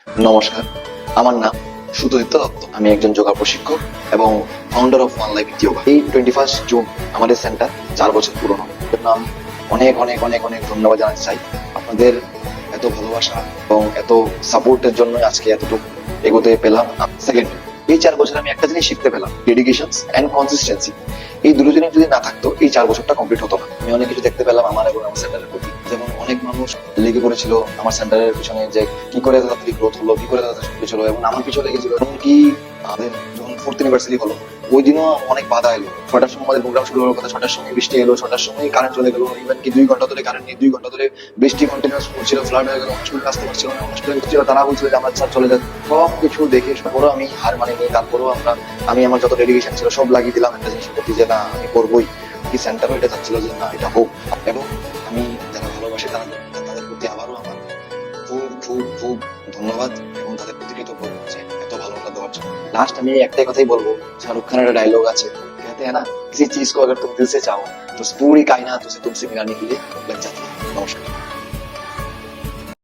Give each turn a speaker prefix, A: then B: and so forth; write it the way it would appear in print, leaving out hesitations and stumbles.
A: নমস্কার, আমার নাম সুদীপ্ত দত্ত। আমি একজন যোগা প্রশিক্ষক এবং founder of one life yoga. এই 21 জুন আমাদের সেন্টার 4 বছর পুরনো। এর জন্য আমি অনেক অনেক অনেক অনেক ধন্যবাদ জানাতে চাই। আপনাদের এত ভালোবাসা এবং এত সাপোর্টের জন্য আজকে এতটুকু এগোতে পেলাম। সেকেন্ড, এই 4 বছর আমি একটা জিনিস শিখতে পেলাম, ডেডিকেশন এন্ড কনসিস্টেন্সি। এই দুটো জিনিস যদি না থাকতো এই 4 বছরটা কমপ্লিট হতো না। আমি অনেক কিছু দেখতে পেলাম আমার এবং আমার সেন্টারের প্রতি। যেমন অনেক মানুষ লেগে পড়েছিল আমার সেন্টারের পিছনে, যে কি করে তাড়াতাড়ি গ্রোথ হলো, কি করে তাড়াতাড়ি সবকিছু হলো, এবং আমার পিছনে লেগেছিল। এমনকি আমাদের যখন 4th অ্যানিভার্সারি হলো ওই দিনও অনেক বাধা এলো। 6টার সময় আমাদের প্রোগ্রাম শুরু হওয়ার কথা, 6টার সময় বৃষ্টি এলো, 6টার সময় কারেন্ট চলে গেলো। ইভেন কি 2 ঘন্টা ধরে কারেন্ট নেই, 2 ঘন্টা ধরে বৃষ্টি কন্টিনিউস পড়ছিল, ফ্লাড হয়ে গেল, স্টুডেন্ট আসতে পারছিল না, স্টুডেন্ট ছিল তারা বলছিল যে আমরা স্যার চলে যাই। সব কিছু দেখে তারপরেও আমি হার মানিনি। তারপরেও আমি আমার যত ডেডিকেশন ছিল সব লাগিয়ে দিলাম একটা জিনিস প্রতি, যে না আমি করবোই। কি সেন্টারও এটা চাচ্ছিল যে না এটা হোক। এবং আমি যারা ভালোবাসে তাদের প্রতি আবারও আমার খুব খুব খুব ধন্যবাদ এবং তাদের প্রতি কৃতজ্ঞ যে এত ভালোবাসা দেওয়ার জন্য। লাস্ট আমি একটাই কথাই বলবো, শাহরুখ খানের একটা ডায়লগ আছে, कहते हैं ना किसी चीज को अगर तुम दिल से चाहो तो पूरी कायनात उसे तुमसे मिलाने के लिए लग जाती है। नमस्कार।